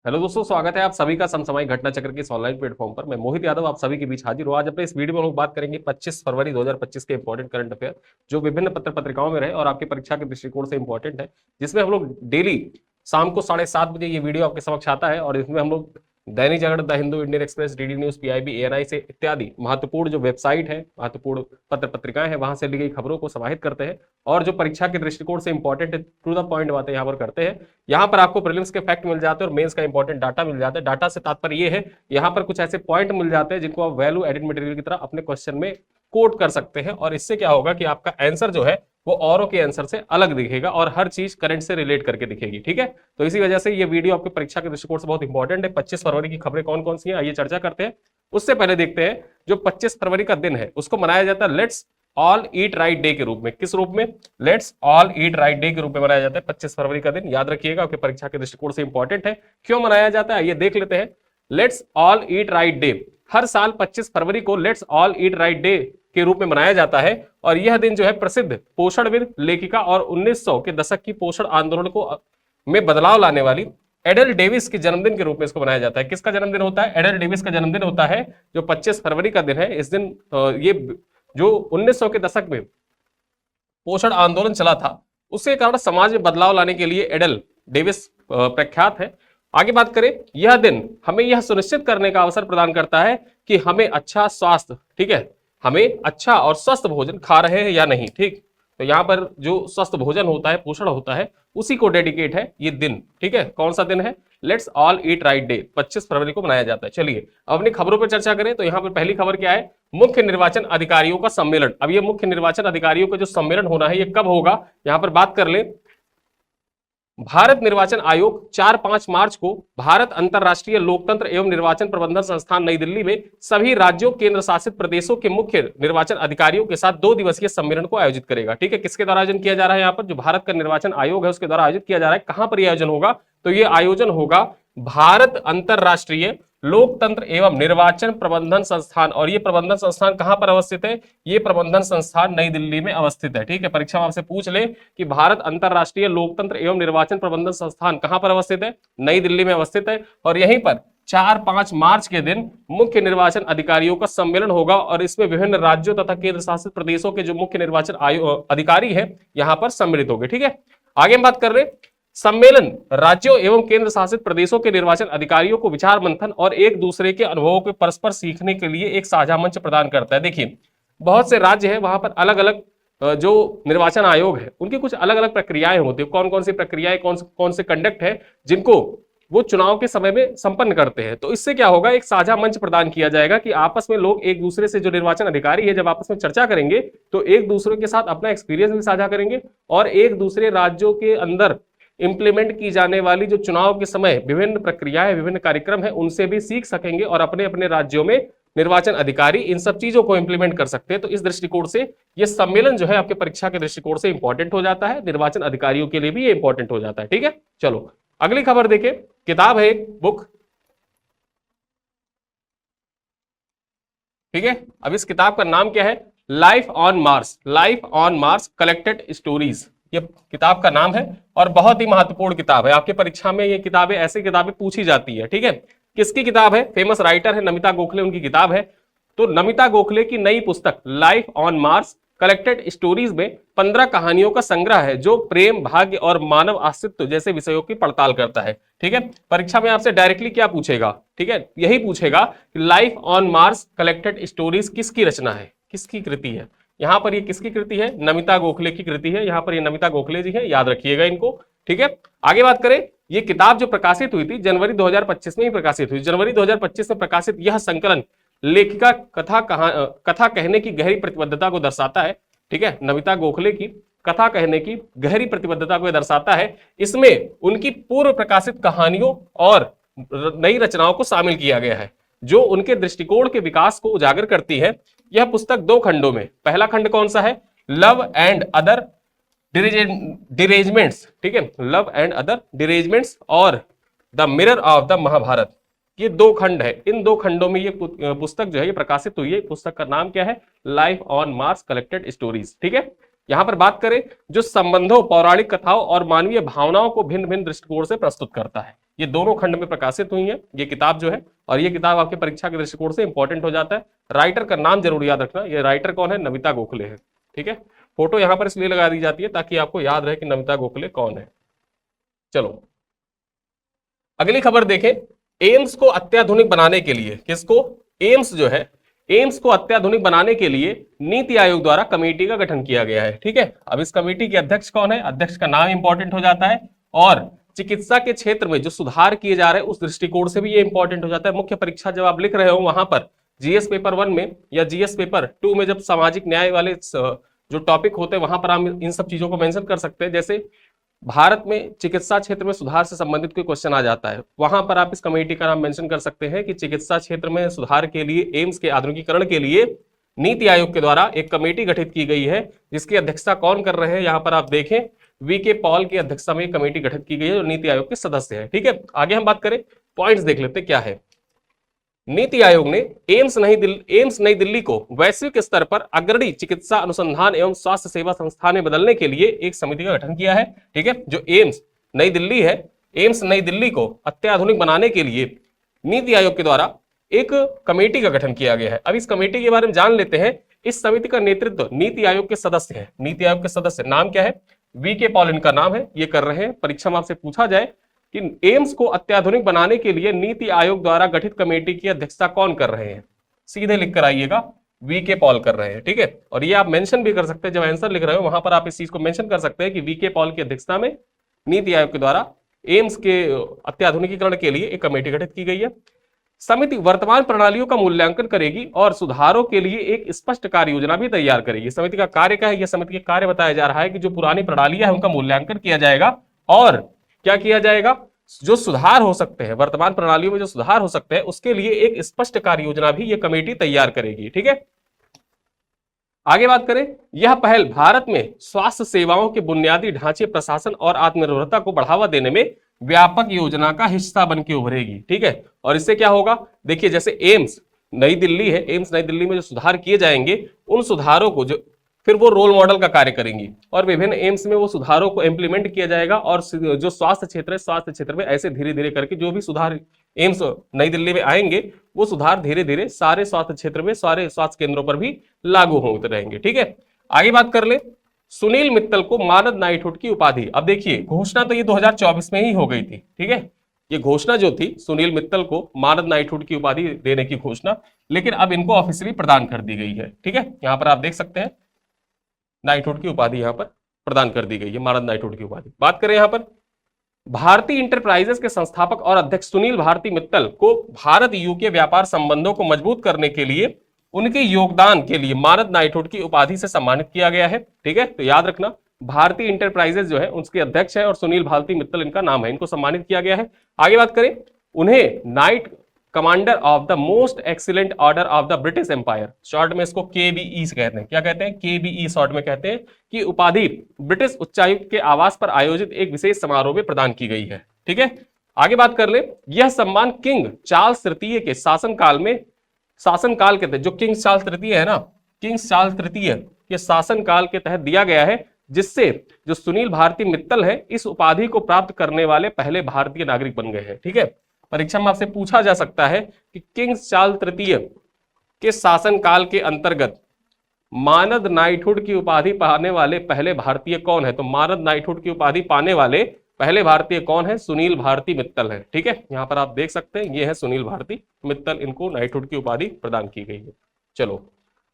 Hello दोस्तों, स्वागत है आप सभी का समसामयिक घटना चक्र के इस ऑनलाइन प्लेटफॉर्म पर। मैं मोहित यादव आप सभी के बीच हाजिर हूँ। आज अपने इस वीडियो में हम लोग बात करेंगे 25 फरवरी 2025 के इंपॉर्टेंट करंट अफेयर जो विभिन्न पत्र पत्रिकाओं में रहे और आपकी परीक्षा के दृष्टिकोण से इंपॉर्टेंट है, जिसमें हम लोग डेली शाम को 7:30 बजे ये वीडियो आपके समक्ष आता है। और इसमें हम लोग Dainik Jagran, the Hindu, Indian Express, DD News, PIB, ANI से इत्यादि महत्वपूर्ण जो वेबसाइट है, महत्वपूर्ण पत्र पत्रिकाएं हैं, वहां से ली गई खबरों को समाहित करते हैं और जो परीक्षा के दृष्टिकोण से इंपॉर्टेंट है, टू द पॉइंट बातें यहाँ पर करते हैं। यहाँ पर आपको प्रीलिम्स के फैक्ट मिल जाते हैं और मेंस का इंपॉर्टेंट डाटा मिल जाता है। डाटा से तात्पर्य ये है, यहाँ पर कुछ ऐसे पॉइंट मिल जाते हैं जिनको आप वैल्यू एडेड मटेरियल की तरह अपने क्वेश्चन में कोट कर सकते हैं। और इससे क्या होगा कि आपका आंसर जो है वो औरों के आंसर से अलग दिखेगा और हर चीज करंट से रिलेट करके दिखेगी। ठीक है, तो इसी वजह से ये वीडियो आपके परीक्षा के दृष्टिकोण से बहुत इंपॉर्टेंट है। 25 फरवरी की खबरें कौन कौन सी हैं आइए चर्चा करते हैं। उससे पहले देखते हैं, जो 25 फरवरी का दिन है उसको मनाया जाता है let's all eat right day के रूप में। किस रूप में? Let's all eat right day के रूप में मनाया जाता है 25 फरवरी का दिन। याद रखिएगा, आपके परीक्षा के दृष्टिकोण से इंपॉर्टेंट है। क्यों मनाया जाता है ये देख लेते हैं। Let's all eat right day हर साल 25 फरवरी को let's all eat right day के रूप में मनाया जाता है। और यह दिन जो है प्रसिद्ध पोषणविद, लेखिका और 1900 के दशक की पोषण आंदोलन को में बदलाव लाने वाली एडल डेविस के जन्मदिन के रूप में इसको मनाया जाता है। किसका जन्मदिन होता है? एडल डेविस का जन्मदिन होता है, जो 25 फरवरी का दिन है। इस दिन ये जो 1900 के दशक में पोषण आंदोलन चला था, उसके कारण समाज में बदलाव लाने के लिए एडल डेविस प्रख्यात है। आगे बात करें, यह दिन हमें यह सुनिश्चित करने का अवसर प्रदान करता है कि हमें अच्छा स्वास्थ्य, ठीक है, हमें अच्छा और स्वस्थ भोजन खा रहे हैं या नहीं। ठीक, तो यहाँ पर जो स्वस्थ भोजन होता है, पोषण होता है, उसी को डेडिकेट है ये दिन। ठीक है, कौन सा दिन है? Let's all eat right day 25 फरवरी को मनाया जाता है। चलिए अब अपनी खबरों पर चर्चा करें। तो यहाँ पर पहली खबर क्या है? मुख्य निर्वाचन अधिकारियों का सम्मेलन। अब ये मुख्य निर्वाचन अधिकारियों का जो सम्मेलन होना है ये कब होगा, यहाँ पर बात कर ले। भारत निर्वाचन आयोग 4-5 मार्च को भारत अंतरराष्ट्रीय लोकतंत्र एवं निर्वाचन प्रबंधन संस्थान नई दिल्ली में सभी राज्यों, केंद्र शासित प्रदेशों के मुख्य निर्वाचन अधिकारियों के साथ 2 दिवसीय सम्मेलन को आयोजित करेगा। ठीक है, किसके द्वारा आयोजन किया जा रहा है? यहाँ पर जो भारत का निर्वाचन आयोग है उसके द्वारा आयोजित किया जा रहा है। कहां पर यह आयोजन होगा? तो यह आयोजन होगा भारत अंतरराष्ट्रीय लोकतंत्र एवं निर्वाचन प्रबंधन संस्थान। और ये प्रबंधन संस्थान कहां पर अवस्थित है? ये प्रबंधन संस्थान नई दिल्ली में अवस्थित है। ठीक है, परीक्षा में आपसे पूछ ले कि भारत अंतरराष्ट्रीय लोकतंत्र एवं निर्वाचन प्रबंधन संस्थान कहां पर अवस्थित है? नई दिल्ली में अवस्थित है। और यहीं पर 4-5 मार्च के दिन मुख्य निर्वाचन अधिकारियों का सम्मेलन होगा और इसमें विभिन्न राज्यों तथा केंद्र शासित प्रदेशों के जो मुख्य निर्वाचन अधिकारी है यहां पर सम्मिलित होंगे। ठीक है, आगे हम बात कर रहे हैं, सम्मेलन राज्यों एवं केंद्र शासित प्रदेशों के निर्वाचन अधिकारियों को विचार मंथन और एक दूसरे के अनुभवों को परस्पर सीखने के लिए एक साझा मंच प्रदान करता है। देखिए, बहुत से राज्य हैं, वहां पर अलग अलग जो निर्वाचन आयोग है उनकी कुछ अलग अलग प्रक्रियाएं होती है। कौन कौन सी प्रक्रियाएं, कौन से कंडक्ट है जिनको वो चुनाव के समय में संपन्न करते हैं। तो इससे क्या होगा, एक साझा मंच प्रदान किया जाएगा कि आपस में लोग एक दूसरे से, जो निर्वाचन अधिकारी है, जब आपस में चर्चा करेंगे तो एक दूसरे के साथ अपना एक्सपीरियंस भी साझा करेंगे और एक दूसरे राज्यों के अंदर इंप्लीमेंट की जाने वाली जो चुनाव के समय विभिन्न प्रक्रियाएं, विभिन्न कार्यक्रम है, उनसे भी सीख सकेंगे और अपने अपने राज्यों में निर्वाचन अधिकारी इन सब चीजों को इंप्लीमेंट कर सकते हैं। तो इस दृष्टिकोण से ये सम्मेलन जो है आपके परीक्षा के दृष्टिकोण से इंपॉर्टेंट हो जाता है, निर्वाचन अधिकारियों के लिए भी ये इंपॉर्टेंट हो जाता है। ठीक है, चलो अगली खबर देखें। किताब है एक बुक। ठीक है, अब इस किताब का नाम क्या है? Life on Mars, life on Mars collected stories, ये किताब का नाम है और बहुत ही महत्वपूर्ण किताब है। आपके परीक्षा में ये किताबें, ऐसी किताबें पूछी जाती है। ठीक है, किसकी किताब है? फेमस राइटर है नमिता गोखले, उनकी किताब है। तो नमिता गोखले की नई पुस्तक life on Mars collected stories में 15 कहानियों का संग्रह है जो प्रेम, भाग्य और मानव अस्तित्व जैसे विषयों की पड़ताल करता है। ठीक है, परीक्षा में आपसे डायरेक्टली क्या पूछेगा? ठीक है, यही पूछेगा कि life on Mars collected stories किसकी रचना है, किसकी कृति है। यहां पर ये किसकी कृति है? नमिता गोखले की कृति है। यहां पर ये नमिता गोखले जी है, याद रखिएगा इनको। ठीक है, आगे बात करें, ये किताब जो प्रकाशित हुई थी जनवरी 2025 में ही प्रकाशित हुई। जनवरी 2025 में प्रकाशित यह संकलन लेखिका कथा कहने की गहरी प्रतिबद्धता को दर्शाता है। ठीक है, नमिता गोखले की कथा कहने की गहरी प्रतिबद्धता को दर्शाता है। इसमें उनकी पूर्व प्रकाशित कहानियों और नई रचनाओं को शामिल किया गया है जो उनके दृष्टिकोण के विकास को उजागर करती है। यह पुस्तक 2 खंडों में, पहला खंड कौन सा है? Love and other derangements. ठीक है, लव एंड अदर डिरेजमेंट्स और the mirror of the Mahabharata, ये 2 खंड है। इन 2 खंडों में ये पुस्तक जो है ये प्रकाशित हुई है। पुस्तक का नाम क्या है? Life on Mars collected stories. ठीक है, यहां पर बात करें, जो संबंधों, पौराणिक कथाओं और मानवीय भावनाओं को भिन्न भिन्न दृष्टिकोण से प्रस्तुत करता है। ये दोनों खंड में प्रकाशित हुई है ये किताब जो है, और ये किताब आपके परीक्षा के दृष्टिकोण से इंपॉर्टेंट हो जाता है। राइटर का नाम जरूर याद रखना, ये राइटर कौन है, नमिता गोखले है। ठीक है, फोटो यहां पर इसलिए लगा दी जाती है ताकि आपको याद रहे कि नमिता गोखले कौन है। चलो अगली खबर देखें, एम्स को अत्याधुनिक बनाने के लिए, किसको, एम्स जो है, एम्स को अत्याधुनिक बनाने के लिए नीति आयोग द्वारा कमेटी का गठन किया गया है। ठीक है, अब इस कमेटी के अध्यक्ष कौन है, अध्यक्ष का नाम इंपॉर्टेंट हो जाता है, और चिकित्सा के क्षेत्र में जो सुधार किए जा रहे हैं उस दृष्टिकोण से भी ये इंपॉर्टेंट हो जाता है। मुख्य परीक्षा जब आप लिख रहे हो वहां पर जीएस पेपर 1 में या जीएस पेपर 2 में जब सामाजिक न्याय वाले जो टॉपिक होते हैं वहां पर हम इन सब चीजों को मेंशन कर सकते हैं। जैसे भारत में चिकित्सा क्षेत्र में सुधार से संबंधित कोई क्वेश्चन आ जाता है, वहां पर आप इस कमेटी का नाम मेंशन कर सकते हैं कि चिकित्सा क्षेत्र में सुधार के लिए, एम्स के आधुनिकीकरण के लिए नीति आयोग के द्वारा एक कमेटी गठित की गई है, जिसकी अध्यक्षता कौन कर रहे हैं, यहां पर आप देखें वीके पॉल की अध्यक्षता में एक कमेटी गठित की गई है जो नीति आयोग के सदस्य है। ठीक है, आगे हम बात करें, पॉइंट्स देख लेते क्या है। नीति आयोग ने एम्स नई दिल्ली को वैश्विक स्तर पर अग्रणी चिकित्सा अनुसंधान एवं स्वास्थ्य सेवा संस्थान में बदलने के लिए एक समिति का गठन किया है। ठीक है, जो एम्स नई दिल्ली है, एम्स नई दिल्ली को अत्याधुनिक बनाने के लिए नीति आयोग के द्वारा एक कमेटी का गठन किया गया है। अब इस कमेटी के बारे में जान लेते हैं। इस समिति का नेतृत्व नीति आयोग के सदस्य है, नीति आयोग के सदस्य नाम क्या है, वीके पॉल इनका नाम है, ये कर रहे हैं। परीक्षा में आपसे पूछा जाए कि एम्स को अत्याधुनिक बनाने के लिए नीति आयोग द्वारा गठित कमेटी की अध्यक्षता कौन कर रहे हैं, सीधे लिख कर आइएगा, वीके पॉल कर रहे हैं। ठीक है, और ये आप मेंशन भी कर सकते हैं, जब आंसर लिख रहे हो वहां पर आप इस चीज को मेंशन कर सकते हैं कि वीके पॉल की अध्यक्षता में नीति आयोग के द्वारा एम्स के अत्याधुनिकीकरण के लिए एक कमेटी गठित की गई है। समिति वर्तमान प्रणालियों का मूल्यांकन करेगी और सुधारों के लिए एक स्पष्ट कार्य योजना भी तैयार करेगी। समिति का कार्य क्या है, यह समिति का कार्य बताया जा रहा है कि जो पुरानी प्रणालियां हैं उनका मूल्यांकन किया जाएगा और क्या किया जाएगा, जो सुधार हो सकते हैं, वर्तमान प्रणालियों में जो सुधार हो सकते हैं उसके लिए एक स्पष्ट कार्य योजना भी यह कमेटी तैयार करेगी। ठीक है, आगे बात करें, यह पहल भारत में स्वास्थ्य सेवाओं के बुनियादी ढांचे, प्रशासन और आत्मनिर्भरता को बढ़ावा देने में व्यापक योजना का हिस्सा बन के उभरेगी। ठीक है, और इससे क्या होगा, देखिए जैसे एम्स नई दिल्ली है, एम्स नई दिल्ली में जो सुधार किए जाएंगे उन सुधारों को जो फिर वो रोल मॉडल का कार्य करेंगी और विभिन्न एम्स में वो सुधारों को इंप्लीमेंट किया जाएगा, और जो स्वास्थ्य क्षेत्र है, स्वास्थ्य क्षेत्र में ऐसे धीरे धीरे करके जो भी सुधार एम्स नई दिल्ली में आएंगे वो सुधार धीरे धीरे सारे स्वास्थ्य क्षेत्र में, सारे स्वास्थ्य केंद्रों पर भी लागू होते रहेंगे। ठीक है, आगे बात कर ले, सुनील मित्तल को मानद नाइटहुड की उपाधि। अब देखिए घोषणा तो ये 2024 में ही हो गई थी। ठीक है, ये घोषणा जो थी सुनील मित्तल को मानद नाइटहुड की उपाधि देने की घोषणा, लेकिन अब इनको ऑफिशियली प्रदान कर दी गई है। ठीक है, यहां पर आप देख सकते हैं नाइटहुड की उपाधि यहां पर प्रदान कर दी गई है, मानद नाइटहुड की उपाधि। बात करें यहां पर भारतीय इंटरप्राइजेस के संस्थापक और अध्यक्ष सुनील भारती मित्तल को भारत यूके व्यापार संबंधों को मजबूत करने के लिए उनके योगदान के लिए मानद नाइटहुड की उपाधि से सम्मानित किया गया है। ठीक है, तो याद रखना भारतीय इंटरप्राइजेस जो है उसके अध्यक्ष है और सुनील भारती मित्तल इनका नाम है, इनको सम्मानित किया गया है। आगे बात करें, उन्हें knight commander of the most excellent order of the British Empire, short में इसको केबीई कहते हैं, क्या कहते हैं, केबीई शॉर्ट में कहते हैं, कि उपाधि ब्रिटिश उच्चायुक्त के आवास पर आयोजित एक विशेष समारोह में प्रदान की गई है। ठीक है, आगे बात कर ले, यह सम्मान किंग चार्ल्स तृतीय के शासनकाल के तहत, जो किंग चार्ल्स तृतीय है ना, किंग चार्ल्स तृतीय के शासनकाल के तहत दिया गया है, जिससे जो सुनील भारती मित्तल है इस उपाधि को प्राप्त करने वाले पहले भारतीय नागरिक बन गए हैं। ठीक है, परीक्षा में आपसे पूछा जा सकता है कि किंग चार्ल्स तृतीय के शासनकाल के अंतर्गत मानद नाइटहुड की उपाधि पाने वाले पहले भारतीय कौन है, तो मानद नाइटहुड की उपाधि पाने वाले पहले भारतीय कौन है, सुनील भारती मित्तल है। ठीक है, यहां पर आप देख सकते हैं ये है सुनील भारती मित्तल, इनको नाइटहुड की उपाधि प्रदान की गई है। चलो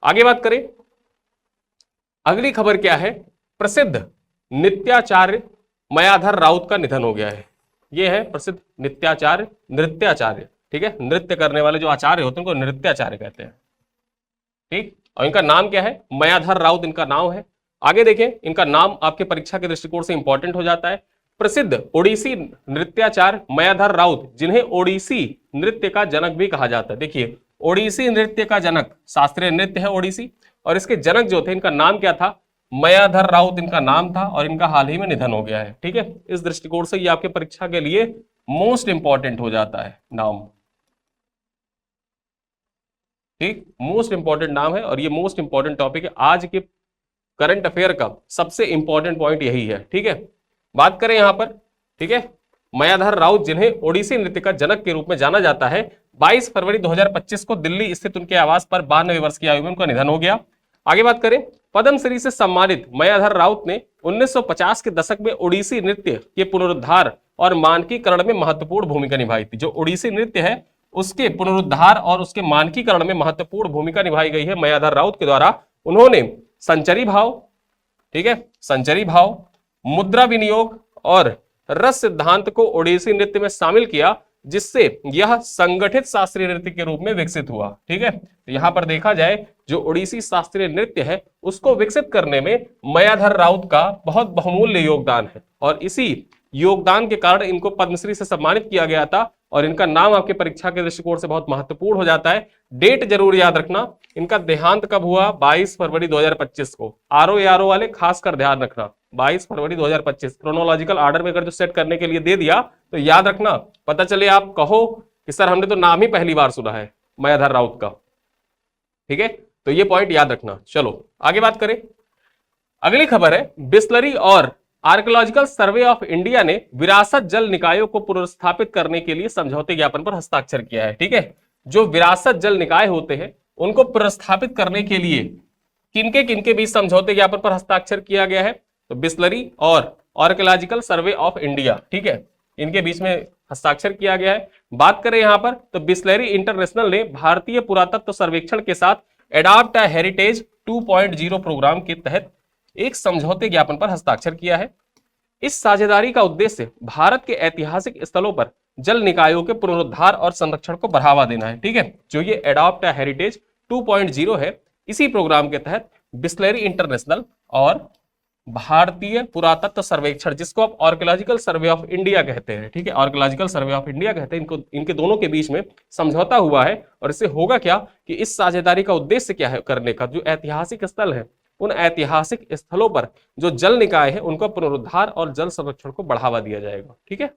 आगे बात करें, अगली खबर क्या है, प्रसिद्ध नृत्याचार्य मायाधर राउत का निधन हो गया है। ये है प्रसिद्ध नृत्याचार्य। ठीक है, नृत्य करने वाले जो आचार्य होते हैं उनको नृत्याचार्य कहते हैं। ठीक, और इनका नाम क्या है, मायाधर राउत इनका नाम है। आगे देखें, इनका नाम आपके परीक्षा के दृष्टिकोण से इंपॉर्टेंट हो जाता है। प्रसिद्ध ओडिसी नृत्याचार्य मायाधर राउत, जिन्हें ओडिसी नृत्य का जनक भी कहा जाता है। देखिए ओडिसी नृत्य का जनक, शास्त्रीय नृत्य है ओडिसी, और इसके जनक जो थे इनका नाम क्या था, मायाधर राउत इनका नाम था, और इनका हाल ही में निधन हो गया है। ठीक है, इस दृष्टिकोण से ये आपके परीक्षा के लिए मोस्ट इंपॉर्टेंट हो जाता है नाम। ठीक, मोस्ट इंपॉर्टेंट नाम है और ये मोस्ट इंपॉर्टेंट टॉपिक है, आज के करंट अफेयर का सबसे इंपॉर्टेंट पॉइंट यही है। ठीक है, बात करें यहां पर, ठीक है, मायाधर राउत, जिन्हें ओडिसी नृत्य का जनक के रूप में जाना जाता है, 22 फरवरी 2025 को दिल्ली स्थित उनके आवास पर 92 वर्ष की आयु में उनका निधन हो गया। आगे बात करें, पद्मश्री से सम्मानित मायाधर राउत ने 1950 के दशक में ओडिसी नृत्य के पुनरुद्धार और मानकीकरण में महत्वपूर्ण भूमिका निभाई थी। जो ओडिसी नृत्य है उसके पुनरुद्धार और उसके मानकीकरण में महत्वपूर्ण भूमिका निभाई गई है मायाधर राउत के द्वारा। उन्होंने संचरी भाव, ठीक है, संचरी भाव, मुद्रा विनियोग और रस सिद्धांत को ओडिसी नृत्य में शामिल किया, जिससे यह संगठित शास्त्रीय नृत्य के रूप में विकसित हुआ। ठीक है, तो यहां पर देखा जाए जो ओडिसी शास्त्रीय नृत्य है उसको विकसित करने में मायाधर राउत का बहुत बहुमूल्य योगदान है और इसी योगदान के कारण इनको पद्मश्री से सम्मानित किया गया था और इनका नाम आपके परीक्षा के दृष्टिकोण से बहुत महत्वपूर्ण हो जाता है। डेट जरूर याद रखना, इनका देहांत कब हुआ, 22 फरवरी 2025 को। आरओ वाले खासकर ध्यान रखना, 22 फरवरी 2025 क्रोनोलॉजिकल ऑर्डर में अगर जो सेट करने के लिए दे दिया तो याद रखना, पता चले आप कहो कि सर हमने तो नाम ही पहली बार सुना है मायाधर राउत का। ठीक है, तो ये पॉइंट याद रखना। चलो आगे बात करें, अगली खबर है, बिस्लरी और आर्कियोलॉजिकल सर्वे ऑफ इंडिया ने विरासत जल निकायों को पुनर्स्थापित करने के लिए समझौते ज्ञापन पर हस्ताक्षर किया है। ठीक है, जो विरासत जल निकाय होते हैं उनको पुनर्स्थापित करने के लिए किनके किनके बीच समझौते ज्ञापन पर हस्ताक्षर किया गया है, तो बिस्लरी और आर्कियोलॉजिकल सर्वे ऑफ इंडिया, ठीक है, इनके बीच में हस्ताक्षर किया गया है। बात करें यहां पर तो बिस्लरी इंटरनेशनल ने भारतीय पुरातत्व सर्वेक्षण के साथ एडॉप्ट अ हेरिटेज 2.0 प्रोग्राम के तहत एक समझौते ज्ञापन पर हस्ताक्षर किया है। इस साझेदारी का उद्देश्य भारत के ऐतिहासिक स्थलों पर जल निकायों के पुनरुद्धार और संरक्षण को बढ़ावा देना है। ठीक है, जो ये एडॉप्ट अ हेरिटेज 2.0 है, इसी प्रोग्राम के तहत बिस्लरी इंटरनेशनल और भारतीय पुरातत्व सर्वेक्षण, जिसको आप आर्कियोलॉजिकल सर्वे ऑफ इंडिया कहते हैं, ठीक है, आर्कियोलॉजिकल सर्वे ऑफ इंडिया कहते हैं, इनको, इनके दोनों के बीच में समझौता हुआ है। और इससे होगा क्या कि इस साझेदारी का उद्देश्य क्या है करने का, जो ऐतिहासिक स्थल है उन ऐतिहासिक स्थलों पर जो जल निकाय है उनका पुनरुद्धार और जल संरक्षण को बढ़ावा दिया जाएगा। ठीक है,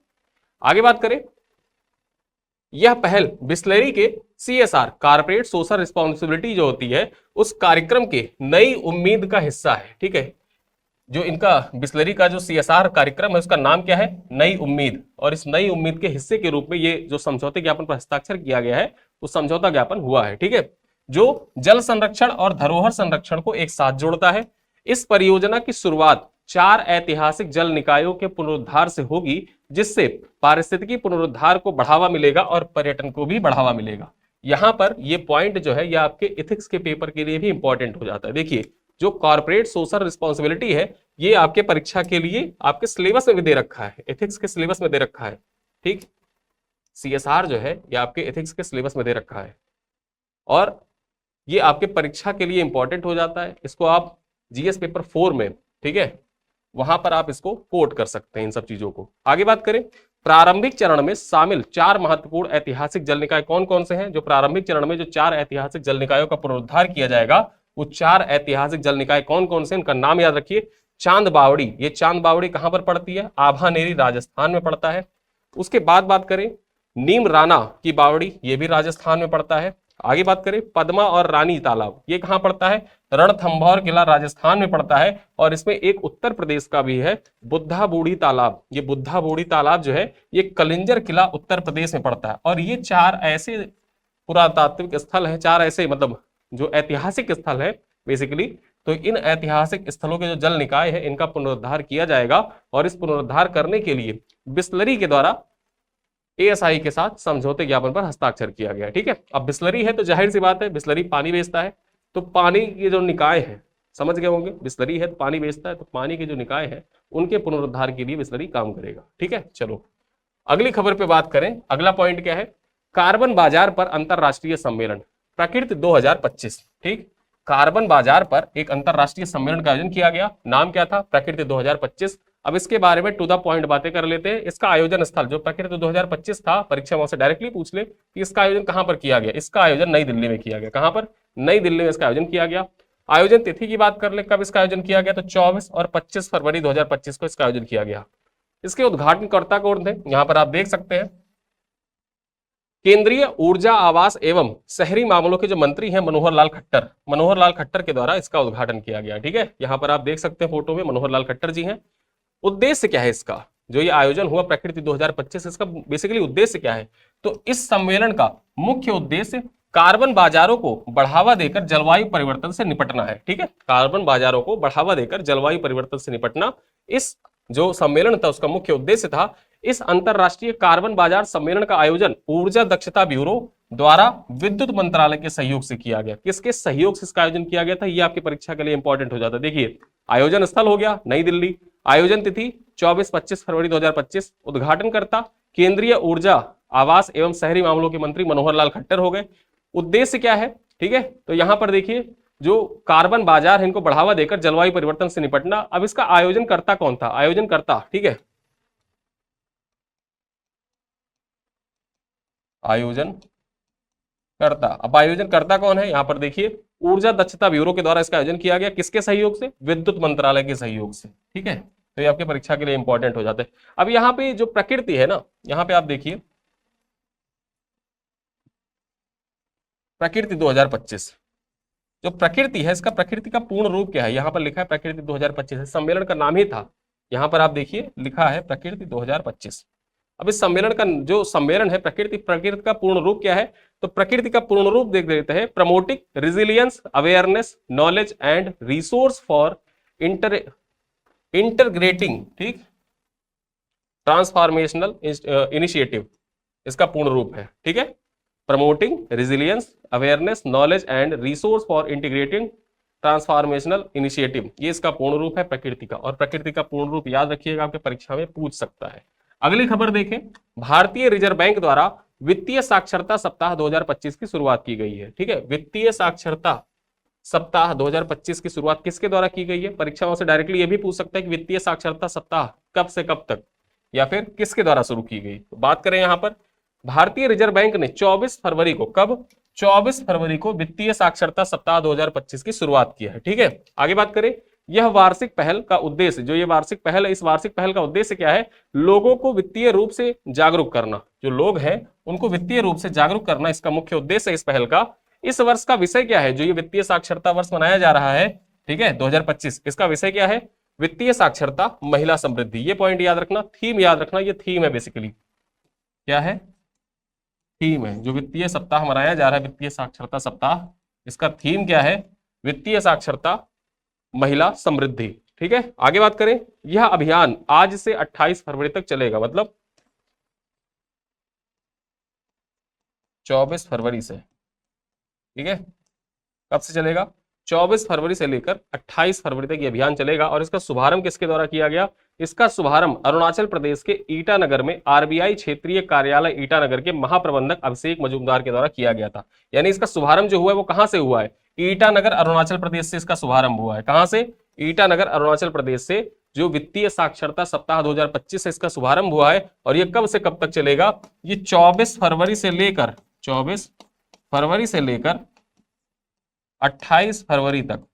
आगे बात करें, यह पहल बिस्लरी के CSR कारपोरेट सोशल रिस्पॉन्सिबिलिटी जो होती है उस कार्यक्रम के नई उम्मीद का हिस्सा है। ठीक है, जो इनका बिस्लरी का जो CSR कार्यक्रम है उसका नाम क्या है, नई उम्मीद, और इस नई उम्मीद के हिस्से के रूप में ये जो समझौते ज्ञापन पर हस्ताक्षर किया गया है वो समझौता ज्ञापन हुआ है। ठीक है, जो जल संरक्षण और धरोहर संरक्षण को एक साथ जोड़ता है। इस परियोजना की शुरुआत 4 ऐतिहासिक जल निकायों के पुनरुद्धार से होगी, जिससे पारिस्थितिकी पुनरुद्धार को बढ़ावा मिलेगा और पर्यटन को भी बढ़ावा मिलेगा। यहां पर ये पॉइंट जो है ये आपके इथिक्स के पेपर के लिए भी इंपॉर्टेंट हो जाता है। देखिए, जो कॉर्पोरेट सोशल रिस्पॉन्सिबिलिटी है ये आपके परीक्षा के लिए आपके सिलेबस में भी दे रखा है, एथिक्स के सिलेबस में दे रखा है। ठीक, CSR जो है ये आपके एथिक्स के सिलेबस में दे रखा है और ये आपके परीक्षा के लिए इंपॉर्टेंट हो जाता है। इसको आप GS पेपर 4 में, ठीक है, वहां पर आप इसको कोट कर सकते हैं इन सब चीजों को। आगे बात करें, प्रारंभिक चरण में शामिल 4 महत्वपूर्ण ऐतिहासिक जल निकाय कौन कौन से हैं। जो प्रारंभिक चरण में जो 4 ऐतिहासिक जल निकायों का पुनरुद्धार किया जाएगा वो 4 ऐतिहासिक जल निकाय कौन कौन से, इनका नाम याद रखिए। चांद बावड़ी, ये चांद बावड़ी कहां पर पड़ती है, आभानेरी राजस्थान में पड़ता है। उसके बाद बात करें नीम राना की बावड़ी, ये भी राजस्थान में पड़ता है। आगे बात करें पद्मा और रानी तालाब, ये कहां पड़ता है, रणथंभौर किला राजस्थान में पड़ता है। और इसमें एक उत्तर प्रदेश का भी है, बुद्धा बूढ़ी तालाब। ये बुद्धा बूढ़ी तालाब जो है ये कलिंजर किला उत्तर प्रदेश में पड़ता है। और ये 4 ऐसे पुरातात्विक स्थल हैं, 4 ऐसे मतलब जो ऐतिहासिक स्थल है बेसिकली। तो इन ऐतिहासिक स्थलों के जो जल निकाय है इनका पुनरुद्धार किया जाएगा और इस पुनरुद्धार करने के लिए बिस्लरी के द्वारा ASI के साथ समझौते ज्ञापन पर हस्ताक्षर किया गया। ठीक है, अब बिस्लरी है तो जाहिर सी बात है बिस्लरी पानी बेचता है, तो पानी के जो निकाय है, समझ गए होंगे, बिस्लरी है तो पानी बेचता है, तो पानी के जो निकाय है उनके पुनरुद्धार के लिए बिस्लरी काम करेगा। ठीक है, चलो अगली खबर पे बात करें। अगला पॉइंट क्या है, कार्बन बाजार पर अंतरराष्ट्रीय सम्मेलन प्रकृति 2025। ठीक, कार्बन बाजार पर एक अंतरराष्ट्रीय सम्मेलन का आयोजन किया गया, नाम क्या था, प्रकृति 2025। अब इसके बारे में टू द पॉइंट बातें कर लेते हैं। इसका आयोजन स्थल जो प्रकृति 2025 था, परीक्षा वहां से डायरेक्टली पूछ ले कि इसका आयोजन कहां पर किया गया। इसका आयोजन नई दिल्ली में किया गया। कहां पर, नई दिल्ली में इसका आयोजन किया गया। आयोजन तिथि की बात कर ले, कब इसका आयोजन किया गया, तो 24 और 25 फरवरी 2025 को इसका आयोजन किया गया। इसके उद्घाटनकर्ता कौन थे, यहां पर आप देख सकते हैं, केंद्रीय ऊर्जा आवास एवं शहरी मामलों के जो मंत्री हैं मनोहर लाल खट्टर, मनोहर लाल खट्टर के द्वारा इसका उद्घाटन किया गया। ठीक है, यहां पर आप देख सकते हैं फोटो में मनोहर लाल खट्टर जी हैं। उद्देश्य क्या है इसका, जो ये आयोजन हुआ प्रकृति 2025, इसका बेसिकली उद्देश्य क्या है? तो इस सम्मेलन का मुख्य उद्देश्य कार्बन बाजारों को बढ़ावा देकर जलवायु परिवर्तन से निपटना है। ठीक है, कार्बन बाजारों को बढ़ावा देकर जलवायु परिवर्तन से निपटना इस जो सम्मेलन था उसका मुख्य उद्देश्य था। इस अंतरराष्ट्रीय कार्बन बाजार सम्मेलन का आयोजन ऊर्जा दक्षता ब्यूरो द्वारा विद्युत मंत्रालय के सहयोग से किया गया। किसके सहयोग से इसका आयोजन किया गया था? ये आपकी परीक्षा के लिए इंपॉर्टेंट हो जाता है। देखिए, आयोजन स्थल हो गया नई दिल्ली, आयोजन तिथि 24-25 फरवरी 2025, उद्घाटनकर्ता केंद्रीय ऊर्जा आवास एवं शहरी मामलों के मंत्री मनोहर लाल खट्टर हो गए। उद्देश्य क्या है? ठीक है, तो यहां पर देखिए जो कार्बन बाजार है इनको बढ़ावा देकर जलवायु परिवर्तन से निपटना। अब इसका आयोजनकर्ता कौन था? आयोजनकर्ता, ठीक है, आयोजन करता। अब आयोजन करता कौन है? यहां पर देखिए ऊर्जा दक्षता ब्यूरो के द्वारा इसका आयोजन किया गया। किसके सहयोग से? विद्युत मंत्रालय के सहयोग से। ठीक है, तो ये आपके परीक्षा के लिए इंपॉर्टेंट हो जाते हैं। अब यहाँ पे जो प्रकृति है ना, यहाँ पे आप देखिए प्रकृति 2025, जो प्रकृति है इसका प्रकृति का पूर्ण रूप क्या है? यहाँ पर लिखा है प्रकृति 2025, सम्मेलन का नाम ही था। यहाँ पर आप देखिए लिखा है प्रकृति 2025। अब इस सम्मेलन का जो सम्मेलन है प्रकृति का पूर्ण रूप क्या है? तो प्रकृति का पूर्ण रूप देख देते हैं, promoting resilience, awareness, knowledge and resource for integrating, ठीक, ट्रांसफॉर्मेशनल इनिशिएटिव इसका पूर्ण रूप है। ठीक है, promoting resilience, awareness, knowledge and resource for integrating transformational initiative, ये इसका पूर्ण रूप है प्रकृति का। और प्रकृति का पूर्ण रूप याद रखिएगा, आपके परीक्षा में पूछ सकता है। अगली खबर देखें, भारतीय रिजर्व बैंक द्वारा वित्तीय साक्षरता सप्ताह 2025 की शुरुआत की गई है। ठीक है, वित्तीय साक्षरता सप्ताह 2025 की शुरुआत किसके द्वारा की गई है? परीक्षाओं से डायरेक्टली ये भी पूछ सकता है कि वित्तीय साक्षरता सप्ताह कब से कब तक या फिर किसके द्वारा शुरू की गई। तो बात करें यहां पर भारतीय रिजर्व बैंक ने 24 फरवरी को, कब? 24 फरवरी को वित्तीय साक्षरता सप्ताह 2025 की शुरुआत की है। ठीक है, आगे बात करें, यह वार्षिक पहल का उद्देश्य, जो ये वार्षिक पहल है, इस वार्षिक पहल का उद्देश्य क्या है? लोगों को वित्तीय रूप से जागरूक करना। जो लोग हैं उनको वित्तीय रूप से जागरूक करना इसका मुख्य उद्देश्य है इस पहल का। इस वर्ष का विषय क्या है? जो ये वित्तीय साक्षरता वर्ष मनाया जा रहा है, ठीक है, 2025, इसका विषय क्या है? वित्तीय साक्षरता, महिला समृद्धि। ये पॉइंट याद रखना, थीम याद रखना, ये थीम है बेसिकली। क्या है? थीम है। जो वित्तीय सप्ताह मनाया जा रहा है, वित्तीय साक्षरता सप्ताह, इसका थीम क्या है? वित्तीय साक्षरता, महिला समृद्धि। ठीक है, आगे बात करें, यह अभियान आज से 28 फरवरी तक चलेगा, मतलब 24 फरवरी से। ठीक है, कब से चलेगा? 24 फरवरी से लेकर 28 फरवरी तक ये अभियान चलेगा। और इसका शुभारंभ किसके द्वारा किया गया? इसका शुभारंभ अरुणाचल प्रदेश के ईटानगर में आरबीआई क्षेत्रीय कार्यालय ईटानगर के महाप्रबंधक अभिषेक मजूमदार के द्वारा किया गया था। यानी इसका शुभारंभ जो हुआ है वो कहां से हुआ है? ईटानगर, अरुणाचल प्रदेश से इसका शुभारंभ हुआ है। कहां से? ईटानगर, अरुणाचल प्रदेश से जो वित्तीय साक्षरता सप्ताह 2025 से इसका शुभारंभ हुआ है। और ये कब से कब तक चलेगा? ये 24 फरवरी से लेकर 28 फरवरी तक।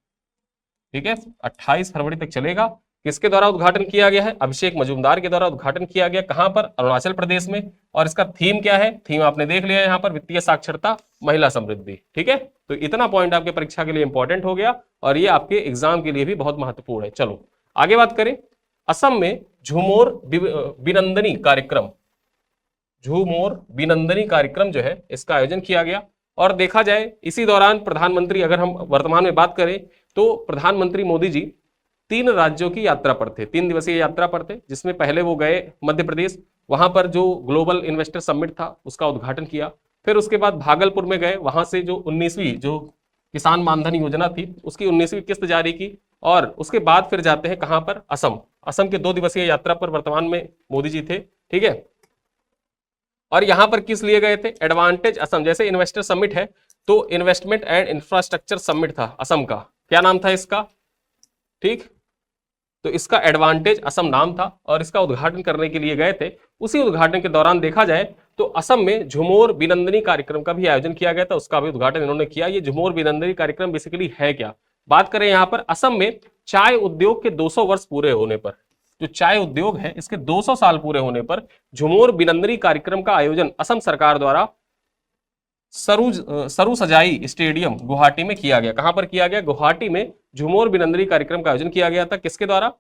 ठीक है, 28 फरवरी तक चलेगा। किसके द्वारा उद्घाटन किया गया है? अभिषेक मजूमदार के द्वारा उद्घाटन किया गया। कहां पर? अरुणाचल प्रदेश में। और इसका थीम क्या है? थीम आपने देख लिया यहां पर, वित्तीय साक्षरता, महिला समृद्धि। ठीक है, तो इतना पॉइंट आपके परीक्षा के लिए इंपॉर्टेंट हो गया और ये आपके एग्जाम के लिए भी बहुत महत्वपूर्ण है। चलो आगे बात करें, असम में झूमोर बिनंदनी कार्यक्रम, झूमोर बिनंदनी कार्यक्रम जो है इसका आयोजन किया गया। और देखा जाए इसी दौरान प्रधानमंत्री, अगर हम वर्तमान में बात करें तो प्रधानमंत्री मोदी जी 3 राज्यों की यात्रा पर थे, 3 दिवसीय यात्रा पर थे, जिसमें पहले वो गए मध्य प्रदेश, वहां पर जो ग्लोबल इन्वेस्टर समिट था उसका उद्घाटन किया। फिर उसके बाद भागलपुर में गए, वहां से जो 19वीं जो किसान मानधन योजना थी उसकी 19वीं किस्त जारी की। और उसके बाद फिर जाते हैं कहां पर? असम। असम के 2 दिवसीय यात्रा पर वर्तमान में मोदी जी थे। ठीक है, और यहां पर किस लिए गए थे? एडवांटेज असम, जैसे इन्वेस्टर समिट है तो इन्वेस्टमेंट एंड इंफ्रास्ट्रक्चर समिट था असम का। क्या नाम था इसका? ठीक, तो इसका एडवांटेज असम नाम था और इसका उद्घाटन करने के लिए गए थे। उसी उद्घाटन के दौरान देखा जाए तो असम में झुमोर बिनंदनी कार्यक्रम का भी आयोजन किया गया था, उसका भी उद्घाटन इन्होंने किया। ये झुमोर बिनंदनी कार्यक्रम बेसिकली है क्या? बात करें यहां पर, असम में चाय उद्योग के 200 वर्ष पूरे होने पर, जो चाय उद्योग है इसके 200 साल पूरे होने पर झुमोर बिनंदनी कार्यक्रम का आयोजन असम सरकार द्वारा सरू सजाई स्टेडियम गुवाहाटी में किया गया। कहां पर किया गया? गुवाहाटी में झुमोर बिनंदनी कार्यक्रम का आयोजन किया गया था। किसके द्वारा?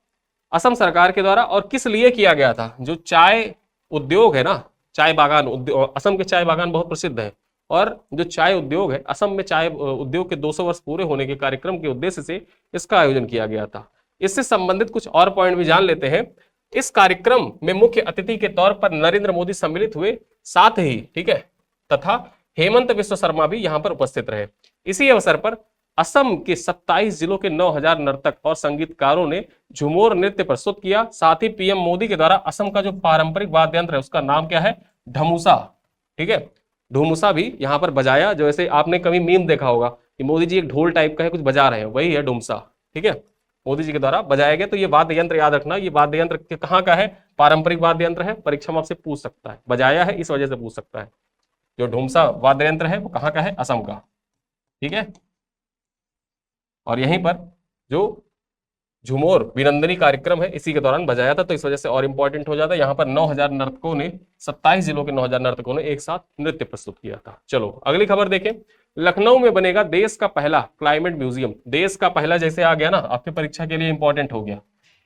असम सरकार के द्वारा। और किस लिए किया गया था? जो चाय उद्योग है ना, चाय बागान उद्योग, असम के चाय बागान बहुत प्रसिद्ध है, और जो चाय उद्योग है, असम में चाय उद्योग के 200 वर्ष पूरे होने के कार्यक्रम के उद्देश्य से इसका आयोजन किया गया था। इससे संबंधित कुछ और पॉइंट भी जान लेते हैं। इस कार्यक्रम में मुख्य अतिथि के तौर पर नरेंद्र मोदी सम्मिलित हुए, साथ ही ठीक है, तथा हेमंत विश्व शर्मा भी यहां पर उपस्थित रहे। इसी अवसर पर असम के 27 जिलों के 9000 नर्तक और संगीतकारों ने झूमर नृत्य प्रस्तुत किया। साथ ही पीएम मोदी के द्वारा असम का जो पारंपरिक वाद्य यंत्र है उसका नाम क्या है? ढमुसा, ठीक है, ढुमुसा भी यहां पर बजाया। जैसे आपने कभी मीम देखा होगा कि मोदी जी एक ढोल टाइप का है कुछ बजा रहे हैं, वही है ढुमसा, ठीक है, मोदी जी के द्वारा बजाया गया। तो ये वाद्य यंत्र याद रखना, ये वाद्य यंत्र कहाँ का है? पारंपरिक वाद्य यंत्र है, परीक्षा में आपसे पूछ सकता है, बजाया है इस वजह से पूछ सकता है। जो ढुमसा वाद्य यंत्र है वो कहाँ का है? असम का, ठीक है। और यहीं पर जो झुमोर विनंदनी कार्यक्रम है इसी के दौरान बजाया था, तो इस वजह से और इंपॉर्टेंट हो जाता है। यहाँ पर 9000 नर्तकों ने, 27 जिलों के 9000 नर्तकों ने एक साथ नृत्य प्रस्तुत किया था। चलो अगली खबर देखें। लखनऊ में बनेगा देश का पहला क्लाइमेट म्यूजियम। देश का पहला जैसे आ गया ना, आपके परीक्षा के लिए इंपॉर्टेंट हो गया।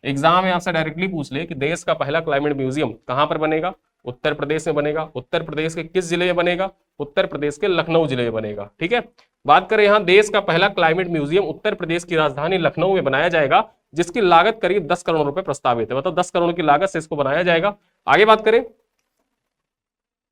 एग्जाम में आपसे डायरेक्टली पूछ ले कि देश का पहला क्लाइमेट म्यूजियम कहां पर बनेगा? उत्तर प्रदेश में बनेगा। उत्तर प्रदेश के किस जिले में बनेगा? उत्तर प्रदेश के लखनऊ जिले में बनेगा, ठीक है। बात करें यहां देश का पहला क्लाइमेट म्यूजियम उत्तर प्रदेश की राजधानी लखनऊ में बनाया जाएगा, जिसकी लागत करीब 10 करोड़ रुपए प्रस्तावित है, मतलब 10 करोड़ की लागत से इसको बनाया जाएगा। आगे बात करें,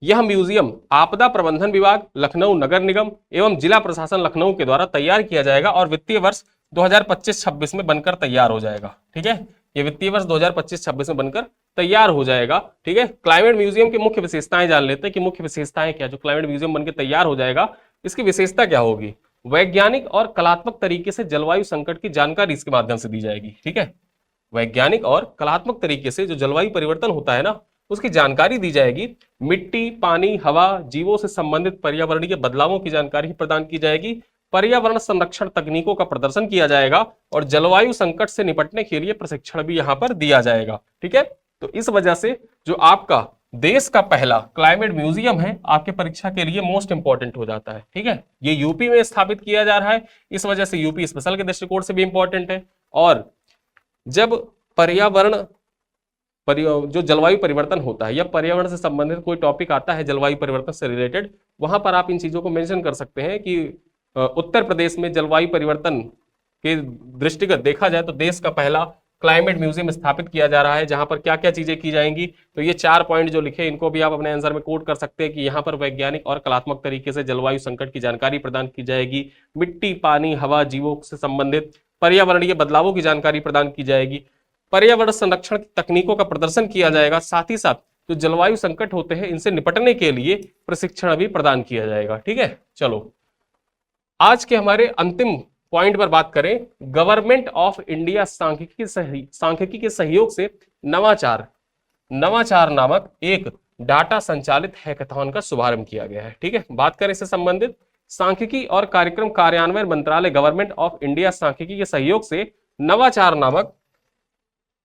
यह म्यूजियम आपदा प्रबंधन विभाग, लखनऊ नगर निगम एवं जिला प्रशासन लखनऊ के द्वारा तैयार किया जाएगा और वित्तीय वर्ष 2025-26 में बनकर तैयार हो जाएगा, ठीक है। ये वित्तीय वर्ष 2025-26 में बनकर तैयार हो जाएगा, ठीक है। क्लाइमेट म्यूजियम की मुख्य विशेषताएं जान लेते हैं कि मुख्य विशेषताएं क्या, जो क्लाइमेट म्यूजियम बनकर तैयार हो जाएगा इसकी विशेषता क्या होगी? वैज्ञानिक और कलात्मक तरीके से जलवायु संकट की जानकारी इसके माध्यम से दी जाएगी, ठीक है। वैज्ञानिक और कलात्मक तरीके से जो जलवायु परिवर्तन होता है ना, उसकी जानकारी दी जाएगी। मिट्टी, पानी, हवा, जीवों से संबंधित पर्यावरणीय बदलावों की जानकारी प्रदान की जाएगी। पर्यावरण संरक्षण तकनीकों का प्रदर्शन किया जाएगा और जलवायु संकट से निपटने के लिए प्रशिक्षण भी यहां पर दिया जाएगा, ठीक है। तो इस वजह से जो आपका देश का पहला क्लाइमेट म्यूजियम है आपके परीक्षा के लिए मोस्ट इंपॉर्टेंट हो जाता है, ठीक है। ये यूपी में स्थापित किया जा रहा है, इस वजह से यूपी स्पेशल के दृष्टिकोण से भी इंपॉर्टेंट है। और जब पर्यावरण जो जलवायु परिवर्तन होता है या पर्यावरण से संबंधित कोई टॉपिक आता है जलवायु परिवर्तन से रिलेटेड, वहां पर आप इन चीजों को मेंशन कर सकते हैं कि उत्तर प्रदेश में जलवायु परिवर्तन के दृष्टिगत देखा जाए तो देश का पहला क्लाइमेट म्यूजियम स्थापित किया जा रहा है, जहां पर क्या क्या चीजें की जाएंगी। तो ये 4 पॉइंट जो लिखे इनको भी आप अपने आंसर में कोट कर सकते हैं कि यहाँ पर वैज्ञानिक और कलात्मक तरीके से जलवायु संकट की जानकारी प्रदान की जाएगी। मिट्टी, पानी, हवा, जीवों से संबंधित पर्यावरणीय बदलावों की जानकारी प्रदान की जाएगी। पर्यावरण संरक्षण की तकनीकों का प्रदर्शन किया जाएगा। साथ ही साथ जो जलवायु संकट होते हैं इनसे निपटने के लिए प्रशिक्षण भी प्रदान किया जाएगा, ठीक है। चलो आज के हमारे अंतिम पॉइंट पर बात करें, गवर्नमेंट ऑफ इंडिया सांख्यिकी के सहयोग से नवाचार नामक एक डाटा संचालित हैकाथॉन का शुभारंभ किया गया है, ठीक है। बात करें इससे संबंधित, सांख्यिकी और कार्यक्रम कार्यान्वयन मंत्रालय गवर्नमेंट ऑफ इंडिया सांख्यिकी के सहयोग से नवाचार नामक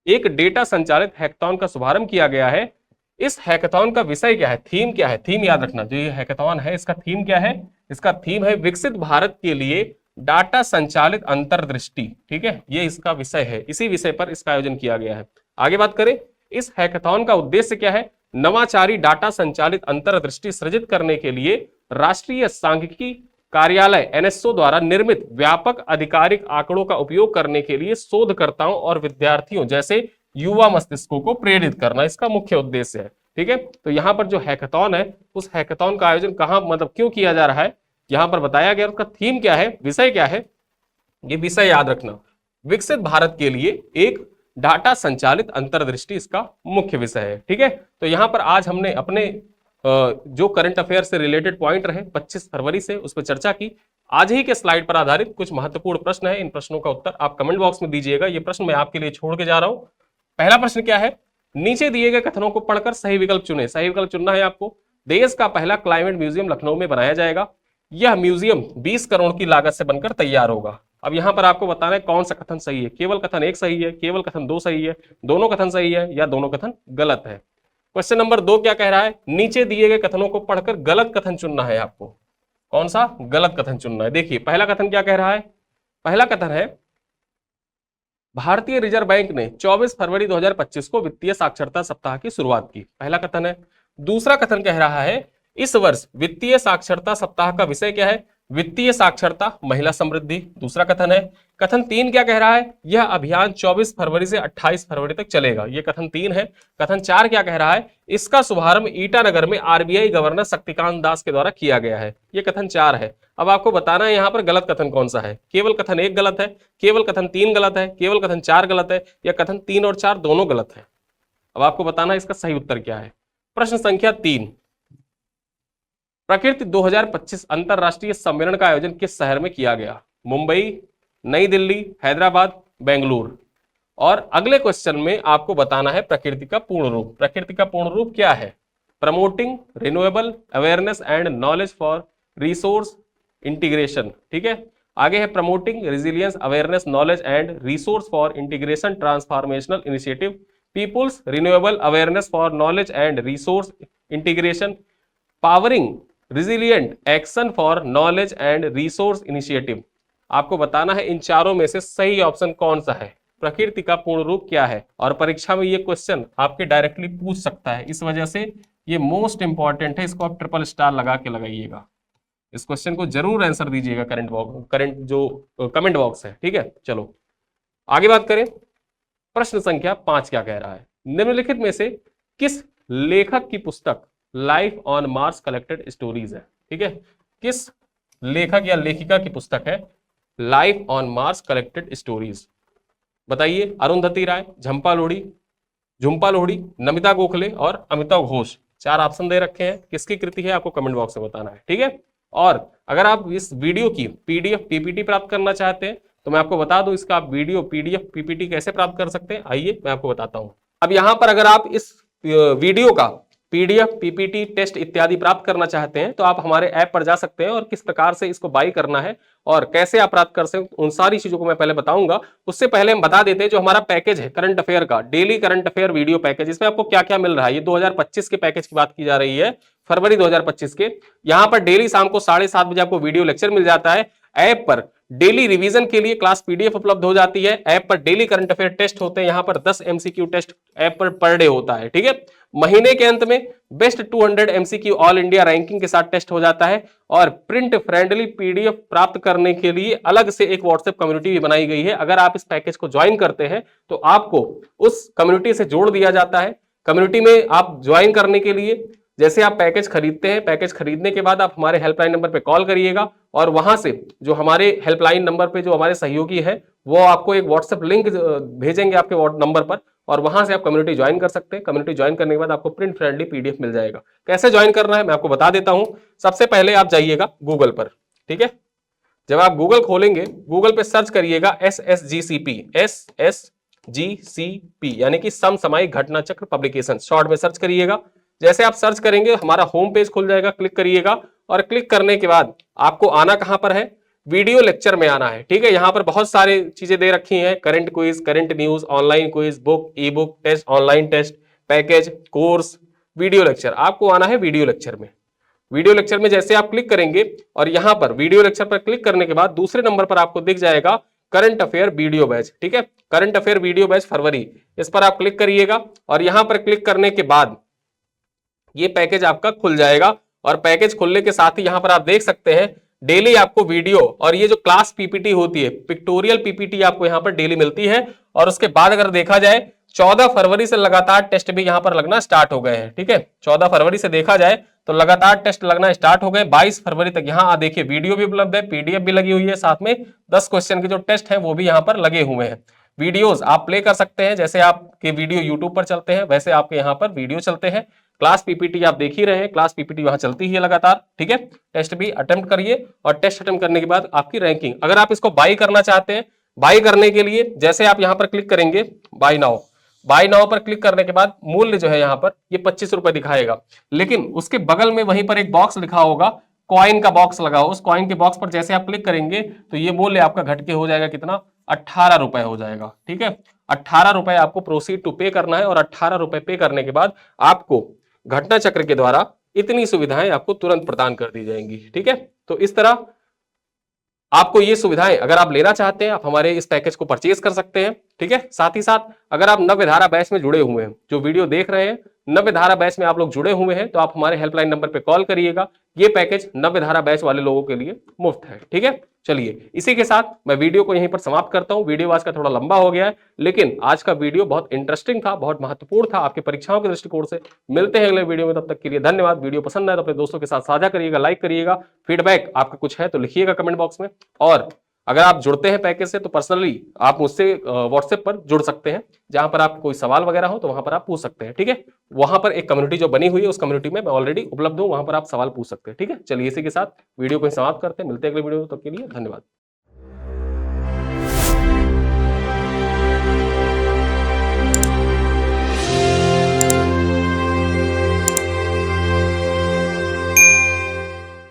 एक डेटा संचालित हैकाथॉन का शुभारंभ किया गया है। इस हैकाथॉन का विषय क्या है, थीम क्या है? थीम याद रखना, जो ये हैकाथॉन है इसका थीम क्या है? इसका थीम है विकसित भारत के लिए डाटा संचालित अंतर्दृष्टि, ठीक है। ये इसका विषय है, इसी विषय पर इसका आयोजन किया गया है। आगे बात करें, इस हैकाथॉन का उद्देश्य क्या है? नवाचारी डाटा संचालित अंतर्दृष्टि सृजित करने के लिए राष्ट्रीय सांख्यिकी कार्यालय एनएसओ द्वारा निर्मित व्यापक आधिकारिक आंकड़ों का उपयोग करने के लिए शोधकर्ताओं और विद्यार्थियों जैसे युवा मस्तिष्कों को प्रेरित करना इसका मुख्य उद्देश्य है, ठीक है। तो यहाँ पर जो हैकाथॉन है उस हैकाथॉन का आयोजन कहाँ, मतलब क्यों किया जा रहा है, यहाँ पर बताया गया। उसका थीम क्या है, विषय क्या है, ये विषय याद रखना, विकसित भारत के लिए एक डाटा संचालित अंतर्दृष्टि इसका मुख्य विषय है, ठीक है। तो यहाँ पर आज हमने अपने जो करंट अफेयर से रिलेटेड पॉइंट रहे 25 फरवरी से उस पर चर्चा की। आज ही के स्लाइड पर आधारित कुछ महत्वपूर्ण प्रश्न है, इन प्रश्नों का उत्तर आप कमेंट बॉक्स में दीजिएगा। ये प्रश्न मैं आपके लिए छोड़ के जा रहा हूं। पहला प्रश्न क्या है, नीचे दिए गए कथनों को पढ़कर सही विकल्प चुने। सही विकल्प चुनना है आपको। देश का पहला क्लाइमेट म्यूजियम लखनऊ में बनाया जाएगा। यह म्यूजियम 20 करोड़ की लागत से बनकर तैयार होगा। अब यहां पर आपको बताना है कौन सा कथन सही है। केवल कथन 1 सही है, केवल कथन 2 सही है, दोनों कथन सही है या दोनों कथन गलत है। क्वेश्चन नंबर 2 क्या कह रहा है, नीचे दिए गए कथनों को पढ़कर गलत कथन चुनना है आपको। कौन सा गलत कथन चुनना है? देखिए पहला कथन क्या कह रहा है, पहला कथन है भारतीय रिजर्व बैंक ने 24 फरवरी 2025 को वित्तीय साक्षरता सप्ताह की शुरुआत की। पहला कथन है। दूसरा कथन कह रहा है इस वर्ष वित्तीय साक्षरता सप्ताह का विषय क्या है? वित्तीय साक्षरता, महिला समृद्धि। दूसरा कथन है। कथन 3 क्या कह रहा है? यह अभियान 24 फरवरी से 28 फरवरी तक चलेगा। यह कथन 3 है। कथन 4 क्या कह रहा है? इसका शुभारंभ ईटानगर में आरबीआई गवर्नर शक्तिकांत दास के द्वारा किया गया है। यह कथन 4 है। अब आपको बताना है यहां पर गलत कथन कौन सा है। केवल कथन 1 गलत है, केवल कथन 3 गलत है, केवल कथन 4 गलत है, या कथन 3 और 4 दोनों गलत है। अब आपको बताना है इसका सही उत्तर क्या है। प्रश्न संख्या 3, प्रकृति 2025 अंतरराष्ट्रीय सम्मेलन का आयोजन किस शहर में किया गया? मुंबई, नई दिल्ली, हैदराबाद, बेंगलुरु। और अगले क्वेश्चन में आपको बताना है प्रकृति का पूर्ण रूप। प्रकृति का पूर्ण रूप क्या है? Promoting renewable awareness and knowledge for resource integration. ठीक है, आगे है promoting resilience awareness knowledge and resource for integration transformational initiative, people's renewable awareness for knowledge and resource integration, powering resilient action for knowledge and resource initiative. आपको बताना है इन चारों में से सही ऑप्शन कौन सा है। प्रकृति का पूर्ण रूप क्या है? और परीक्षा में ये क्वेश्चन आपके डायरेक्टली पूछ सकता है, इस वजह से ये मोस्ट इंपॉर्टेंट है। इसको आप ट्रिपल स्टार लगा के लगाइएगा। इस क्वेश्चन को जरूर आंसर दीजिएगा करंट जो कमेंट बॉक्स है। ठीक है, चलो आगे बात करें। प्रश्न संख्या 5 क्या कह रहा है? निम्नलिखित में से किस लेखक की पुस्तक life on Mars collected stories है? ठीक है, किस लेखक या लेखिका की पुस्तक है life on Mars collected stories? बताइए। अरुंधति राय, झंपा लोहड़ी, नमिता गोखले और अमिताभ घोष। 4 ऑप्शन दे रखे हैं। किसकी कृति है आपको कमेंट बॉक्स में बताना है। ठीक है, और अगर आप इस वीडियो की पीडीएफ पीपीटी प्राप्त करना चाहते हैं तो मैं आपको बता दूं इसका आप वीडियो पीडीएफ पीपीटी कैसे प्राप्त कर सकते हैं। आइए मैं आपको बताता हूं। अब यहां पर अगर आप इस वीडियो का पीडीएफ पीपीटी टेस्ट इत्यादि प्राप्त करना चाहते हैं तो आप हमारे ऐप पर जा सकते हैं और किस प्रकार से इसको बाई करना है और कैसे आप प्राप्त कर सकते हैं उन सारी चीजों को मैं पहले बताऊंगा। उससे पहले हम बता देते हैं जो हमारा पैकेज है करंट अफेयर का, daily current affair video package, इसमें आपको क्या क्या मिल रहा है। ये 2025 के पैकेज की बात की जा रही है, फरवरी 2025 के। यहां पर डेली शाम को 7:30 बजे आपको वीडियो लेक्चर मिल जाता है। ऐप पर डेली रिवीजन के लिए क्लास पीडीएफ उपलब्ध हो जाती है। ऐप पर डेली करंट अफेयर टेस्ट होते हैं। यहां पर 10 MCQ test app per day होता है। ठीक है, महीने के अंत में best 200 MCQ all India ranking के साथ टेस्ट हो जाता है। और प्रिंट फ्रेंडली पीडीएफ प्राप्त करने के लिए अलग से एक व्हाट्सएप कम्युनिटी भी बनाई गई है। अगर आप इस पैकेज को ज्वाइन करते हैं तो आपको उस कम्युनिटी से जोड़ दिया जाता है। कम्युनिटी में आप ज्वाइन करने के लिए जैसे आप पैकेज खरीदते हैं, पैकेज खरीदने के बाद आप हमारे हेल्पलाइन नंबर पे कॉल करिएगा और वहां से जो हमारे हेल्पलाइन नंबर पे जो हमारे सहयोगी है वो आपको एक व्हाट्सएप लिंक भेजेंगे आपके नंबर पर और वहां से आप कम्युनिटी ज्वाइन कर सकते हैं। कम्युनिटी ज्वाइन करने के बाद आपको प्रिंट फ्रेंडली पीडीएफ मिल जाएगा। कैसे ज्वाइन करना है मैं आपको बता देता हूं। सबसे पहले आप जाइएगा गूगल पर। ठीक है, जब आप गूगल खोलेंगे, गूगल पे सर्च करिएगा SSGCP यानी कि समसामयिक घटना चक्र पब्लिकेशन, शॉर्ट में सर्च करिएगा। जैसे आप सर्च करेंगे हमारा होम पेज खुल जाएगा, क्लिक करिएगा और क्लिक करने के बाद आपको आना कहां पर है? वीडियो लेक्चर में आना है। ठीक है, यहां पर बहुत सारी चीजें दे रखी हैं, current quiz, current news, online quiz, book, e book test, online test, package, course, video lecture. आपको आना है वीडियो लेक्चर में। वीडियो लेक्चर में जैसे आप क्लिक करेंगे और यहां पर वीडियो लेक्चर पर क्लिक करने के बाद दूसरे नंबर पर आपको दिख जाएगा करंट अफेयर वीडियो बैच। ठीक है, करंट अफेयर वीडियो बैच फरवरी, इस पर आप क्लिक करिएगा और यहां पर क्लिक करने के बाद ये पैकेज आपका खुल जाएगा। और पैकेज खुलने के साथ ही यहां पर आप देख सकते हैं डेली आपको वीडियो और ये जो क्लास पीपीटी होती है, पिक्टोरियल पीपीटी आपको यहां पर डेली मिलती है। और उसके बाद अगर देखा जाए 14 फरवरी से लगातार टेस्ट भी यहां पर लगना स्टार्ट हो गए हैं। ठीक है, 14 फरवरी से देखा जाए तो लगातार टेस्ट लगना स्टार्ट हो गए। 22 फरवरी तक यहाँ देखिए वीडियो भी उपलब्ध है, पीडीएफ भी लगी हुई है, साथ में 10 क्वेश्चन के जो टेस्ट हैं वो भी यहाँ पर लगे हुए हैं। वीडियोस आप प्ले कर सकते हैं, जैसे आपके वीडियो यूट्यूब पर चलते हैं वैसे आपके यहाँ पर वीडियो चलते हैं। क्लास पीपीटी आप देख ही रहे हैं, क्लास पीपीटी वहां चलती ही है लगातार। ठीक है, टेस्ट भी अटेम्प्ट करिए और टेस्ट अटेम्प्ट करने के बाद आपकी रैंकिंग, अगर आप इसको बाई करना चाहते हैं, बाई करने के लिए जैसे आप यहाँ पर क्लिक करेंगे बाई नाउ पर क्लिक करने के बाद मूल्य जो है यहाँ पर ये 25 रुपए दिखाएगा। लेकिन उसके बगल में वहीं पर एक बॉक्स लिखा होगा, कॉइन का बॉक्स लगा हो, उस कॉइन के बॉक्स पर जैसे आप क्लिक करेंगे तो ये मूल्य आपका घट के हो जाएगा कितना? 18 रुपए हो जाएगा। ठीक है, 18 रुपए आपको प्रोसीड टू पे करना है और 18 रुपए पे करने के बाद आपको घटना चक्र के द्वारा इतनी सुविधाएं आपको तुरंत प्रदान कर दी जाएंगी। ठीक है, तो इस तरह आपको ये सुविधाएं अगर आप लेना चाहते हैं आप हमारे इस पैकेज को परचेज कर सकते हैं। ठीक ठीक है। साथ ही साथ अगर आप नव्य धारा बैच में जुड़े हुए हैं, जो वीडियो देख रहे हैं नव्य धारा बैच में आप लोग जुड़े हुए हैं, तो आप हमारे हेल्पलाइन नंबर पे कॉल करिएगा। ये पैकेज नव्य धारा बैच वाले लोगों के लिए मुफ्त है, ठीक है। चलिए इसी के साथ मैं वीडियो को यहीं पर समाप्त करता हूं। वीडियो आज का थोड़ा लंबा हो गया है, लेकिन आज का वीडियो बहुत इंटरेस्टिंग था, बहुत महत्वपूर्ण था आपकी परीक्षाओं के दृष्टिकोण से। मिलते हैं अगले वीडियो में, तब तक के लिए धन्यवाद। वीडियो पसंद आए तो अपने दोस्तों के साथ साझा करिएगा, लाइक करिएगा। फीडबैक आपका कुछ है तो लिखिएगा कमेंट बॉक्स में। और अगर आप जुड़ते हैं पैकेज से तो पर्सनली आप मुझसे व्हाट्सएप पर जुड़ सकते हैं, जहां पर आप कोई सवाल वगैरह हो तो वहां पर आप पूछ सकते हैं, ठीक है। वहां पर एक कम्युनिटी जो बनी हुई है, उस कम्युनिटी में मैं ऑलरेडी उपलब्ध हूं, वहां पर आप सवाल पूछ सकते हैं, ठीक है। चलिए इसी के साथ वीडियो को समाप्त करते हैं, मिलते हैं अगले वीडियो में, तब के लिए धन्यवाद।